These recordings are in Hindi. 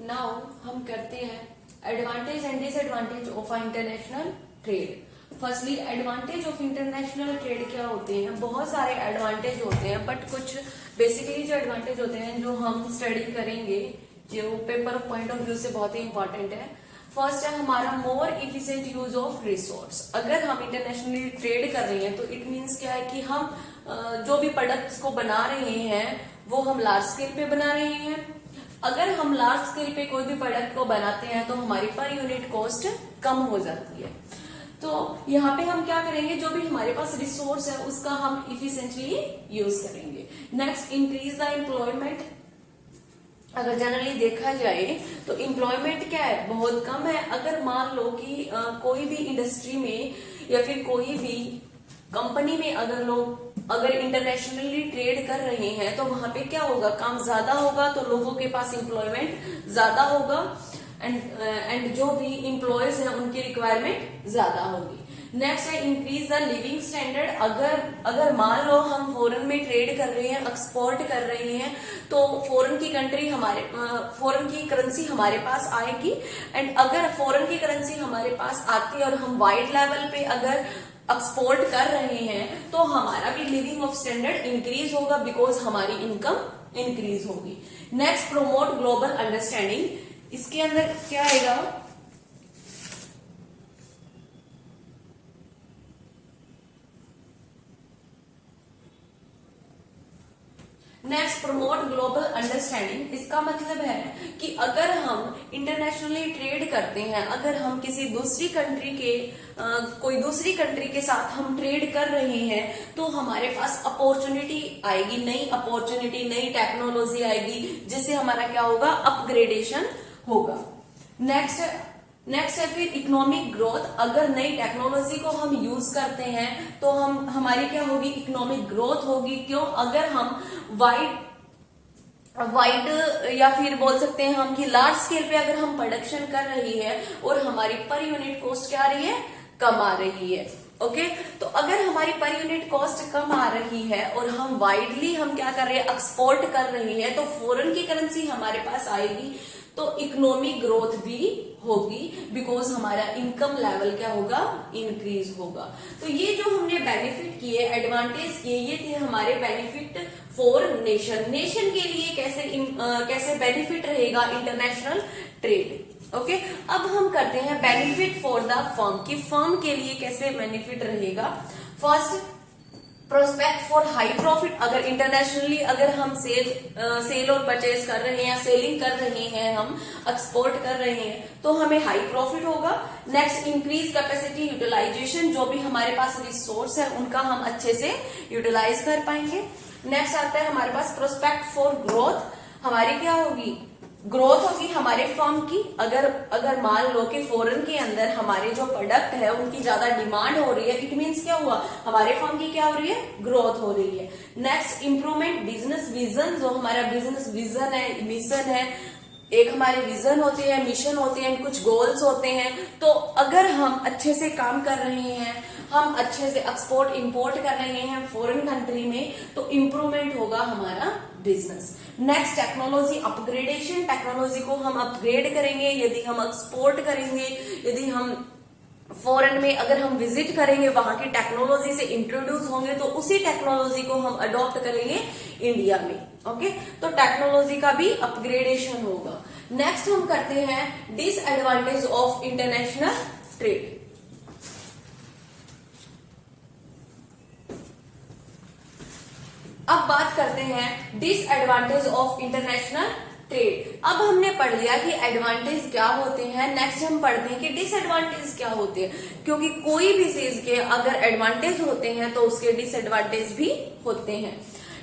नाउ हम करते हैं advantage and disadvantage of international trade. Firstly advantage of international trade क्या होते हैं। बहुत सारे एडवांटेज होते हैं, बट कुछ बेसिकली जो एडवांटेज होते हैं जो हम स्टडी करेंगे, जो पेपर पॉइंट ऑफ व्यू से बहुत ही इंपॉर्टेंट है। फर्स्ट है हमारा मोर इफिशिएंट यूज ऑफ रिसोर्स। अगर हम इंटरनेशनली ट्रेड कर रहे हैं तो इट मीन्स क्या है कि हम जो भी प्रोडक्ट्स को बना रहे हैं वो हम लार्ज स्केल पे बना रहे हैं। अगर हम लार्ज स्केल पे कोई भी प्रोडक्ट को बनाते हैं तो हमारी पर यूनिट कॉस्ट कम हो जाती है। तो यहाँ पे हम क्या करेंगे, जो भी हमारे पास रिसोर्स है उसका हम इफिशिएंटली यूज करेंगे। Next, increase the employment. अगर जनरली देखा जाए तो एम्प्लॉयमेंट क्या है, बहुत कम है। अगर मान लो कि कोई भी इंडस्ट्री में या फिर कोई भी कंपनी में अगर इंटरनेशनली ट्रेड कर रहे हैं तो वहां पे क्या होगा, काम ज्यादा होगा, तो लोगों के पास एम्प्लॉयमेंट ज्यादा होगा एंड जो भी एम्प्लॉयज हैं उनकी रिक्वायरमेंट ज्यादा होगी। नेक्स्ट है इंक्रीज द लिविंग स्टैंडर्ड। अगर मान लो हम फॉरेन में ट्रेड कर रहे हैं, एक्सपोर्ट कर रहे हैं, तो फॉरेन की करेंसी हमारे पास आएगी। एंड अगर फॉरेन की करेंसी हमारे पास आती है और हम वाइड लेवल पे अगर एक्सपोर्ट कर रहे हैं तो हमारा भी लिविंग ऑफ स्टैंडर्ड इंक्रीज होगा, बिकॉज हमारी इनकम इंक्रीज होगी। Next, promote global understanding. इसके अंदर क्या आएगा, नेक्स्ट प्रमोट ग्लोबल अंडरस्टैंडिंग। इसका मतलब है कि अगर हम इंटरनेशनली ट्रेड करते हैं, अगर हम किसी दूसरी कंट्री के कोई दूसरी कंट्री के साथ हम ट्रेड कर रहे हैं तो हमारे पास अपॉर्चुनिटी आएगी, नई अपॉर्चुनिटी, नई टेक्नोलॉजी आएगी, जिससे हमारा क्या होगा, अपग्रेडेशन होगा। नेक्स्ट है फिर इकोनॉमिक ग्रोथ। अगर नई टेक्नोलॉजी को हम यूज करते हैं तो हमारी क्या होगी, इकोनॉमिक ग्रोथ होगी। क्यों, अगर हम वाइड या फिर बोल सकते हैं हम कि लार्ज स्केल पे अगर हम प्रोडक्शन कर रही है और हमारी पर यूनिट कॉस्ट क्या आ रही है, कम आ रही है। ओके, तो अगर हमारी पर यूनिट कॉस्ट कम आ रही है और हम वाइडली हम क्या कर रहे हैं, एक्सपोर्ट कर रही है, तो फॉरेन की करेंसी हमारे पास आएगी, तो इकोनॉमिक ग्रोथ भी होगी, बिकॉज हमारा इनकम लेवल क्या होगा, इंक्रीज होगा। तो ये जो हमने बेनिफिट किए, एडवांटेज किए, ये थे हमारे बेनिफिट फॉर नेशन के लिए कैसे बेनिफिट रहेगा इंटरनेशनल ट्रेड। ओके, अब हम करते हैं बेनिफिट फॉर द फर्म, कि फर्म के लिए कैसे बेनिफिट रहेगा। First, prospect for high profit. अगर इंटरनेशनली अगर हम सेल और परचेज कर रहे हैं, सेलिंग कर रहे हैं, हम एक्सपोर्ट कर रहे हैं, तो हमें हाई प्रॉफिट होगा। Next, increase capacity utilization. जो भी हमारे पास रिसोर्स है उनका हम अच्छे से यूटिलाइज कर पाएंगे। नेक्स्ट आता है हमारे पास प्रोस्पेक्ट फॉर ग्रोथ। हमारी क्या होगी, ग्रोथ होगी हमारे फर्म की। अगर मान लो कि फॉरेन के अंदर हमारे जो प्रोडक्ट है उनकी ज्यादा डिमांड हो रही है, इट मींस क्या हुआ, हमारे फर्म की क्या हो रही है, ग्रोथ हो रही है। Next, improvement business vision. जो हमारा बिजनेस विजन है, मिशन है, एक हमारे विजन होते हैं, मिशन होते हैं, कुछ गोल्स होते हैं, तो अगर हम अच्छे से काम कर रहे हैं, हम अच्छे से एक्सपोर्ट इंपोर्ट कर रहे हैं फॉरेन कंट्री में, तो इंप्रूवमेंट होगा हमारा business. Next, technology upgradation. Technology को हम अपग्रेड करेंगे यदि हम एक्सपोर्ट करेंगे, यदि हम फॉरेन में अगर हम विजिट करेंगे, वहां की टेक्नोलॉजी से इंट्रोड्यूस होंगे, तो उसी टेक्नोलॉजी को हम अडॉप्ट करेंगे इंडिया में। ओके, तो टेक्नोलॉजी का भी अपग्रेडेशन होगा। नेक्स्ट हम करते हैं डिसएडवांटेज ऑफ इंटरनेशनल ट्रेड। अब बात करते हैं डिसएडवांटेज ऑफ इंटरनेशनल ट्रेड। अब हमने पढ़ लिया कि एडवांटेज क्या होते हैं, नेक्स्ट हम पढ़ते हैं कि डिसएडवांटेज क्या होते हैं, क्योंकि कोई भी चीज के अगर एडवांटेज होते हैं तो उसके डिसएडवांटेज भी होते हैं।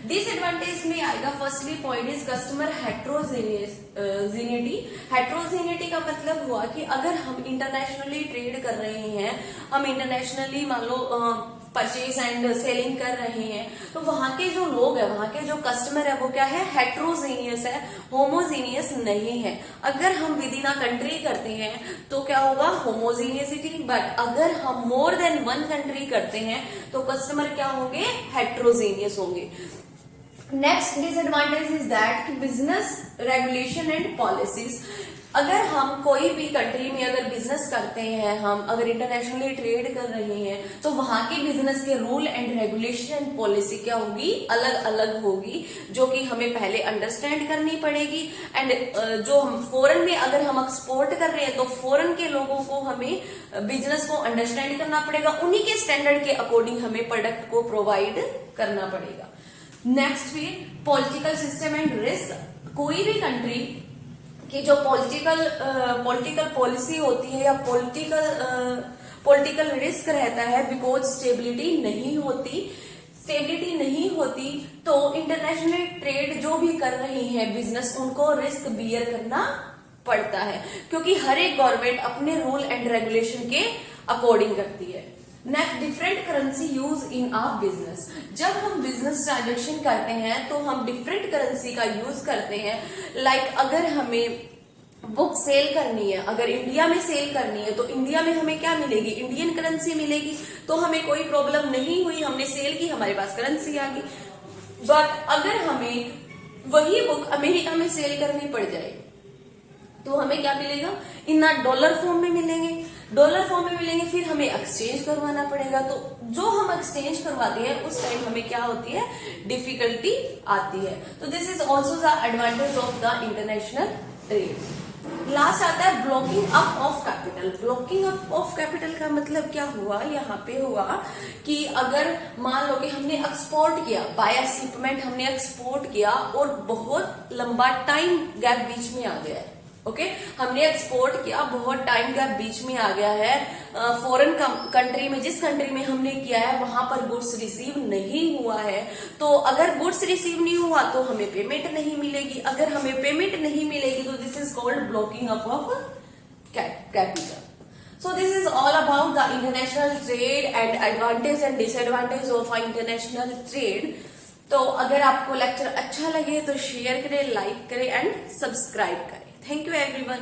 डिसएडवांटेज में आएगा, firstly point is customer heterogeneity. Heterogeneity का मतलब हुआ कि अगर हम इंटरनेशनली ट्रेड कर रहे हैं, हम इंटरनेशनली मान लो परचेज एंड सेलिंग कर रहे हैं, तो वहां के जो लोग हैं, वहां के जो कस्टमर है, वो क्या है, हेट्रोजीनियस है, होमोजीनियस नहीं है। अगर हम विद इन अ कंट्री करते हैं तो क्या होगा, होमोजीनियसिटी, बट अगर हम मोर देन वन कंट्री करते हैं तो कस्टमर क्या होंगे, हेट्रोजीनियस होंगे। Next disadvantage is that business regulation and policies. अगर हम कोई भी कंट्री में अगर बिजनेस करते हैं, हम अगर इंटरनेशनली ट्रेड कर रहे हैं, तो वहां के बिजनेस के rule and regulation and policy क्या होगी, अलग अलग होगी, जो कि हमें पहले अंडरस्टैंड करनी पड़ेगी। एंड जो हम फॉरेन में अगर हम एक्सपोर्ट कर रहे हैं तो फॉरेन के लोगों को हमें बिजनेस को अंडरस्टैंड करना पड़ेगा, उन्हीं के स्टैंडर्ड के अकॉर्डिंग हमें प्रोडक्ट को प्रोवाइड करना पड़ेगा। नेक्स्ट फिर पॉलिटिकल सिस्टम एंड रिस्क। कोई भी कंट्री की जो पॉलिटिकल पॉलिसी होती है या पॉलिटिकल रिस्क रहता है, बिकॉज स्टेबिलिटी नहीं होती तो इंटरनेशनल ट्रेड जो भी कर रही है बिजनेस, उनको रिस्क बियर करना पड़ता है, क्योंकि हर एक गवर्नमेंट अपने रूल एंड रेगुलेशन के अकॉर्डिंग करती है। Next, different currency use in our business. जब हम बिजनेस ट्रांजेक्शन करते हैं तो हम डिफरेंट करेंसी का यूज करते हैं। लाइक अगर हमें बुक सेल करनी है, अगर इंडिया में सेल करनी है तो इंडिया में हमें क्या मिलेगी, इंडियन करेंसी मिलेगी, तो हमें कोई प्रॉब्लम नहीं हुई, हमने सेल की, हमारे पास करेंसी आ गई। बट अगर हमें वही बुक अमेरिका में सेल करनी पड़ जाए तो हमें क्या मिलेगा, इन डॉलर फॉर्म में मिलेंगे, फिर हमें एक्सचेंज करवाना पड़ेगा। तो जो हम एक्सचेंज करवाते हैं उस टाइम हमें क्या होती है, डिफिकल्टी आती है। तो this is also the advantage of the international trade. Last आता है blocking up of capital. Blocking up of capital का मतलब क्या हुआ, यहाँ पे हुआ कि अगर मान लो कि हमने एक्सपोर्ट किया, बाय शिपमेंट हमने एक्सपोर्ट किया और बहुत लंबा टाइम गैप बीच में आ गया है, ओके हमने एक्सपोर्ट किया, बहुत टाइम गैप बीच में आ गया है, फॉरेन कंट्री में, जिस कंट्री में हमने किया है वहां पर गुड्स रिसीव नहीं हुआ है, तो अगर गुड्स रिसीव नहीं हुआ तो हमें पेमेंट नहीं मिलेगी। अगर हमें पेमेंट नहीं मिलेगी तो this is called blocking up of capital. So this is all about the international trade and advantage and disadvantage of international trade. तो अगर आपको लेक्चर अच्छा लगे तो शेयर करें, लाइक करें एंड सब्सक्राइब करें। Thank you everyone.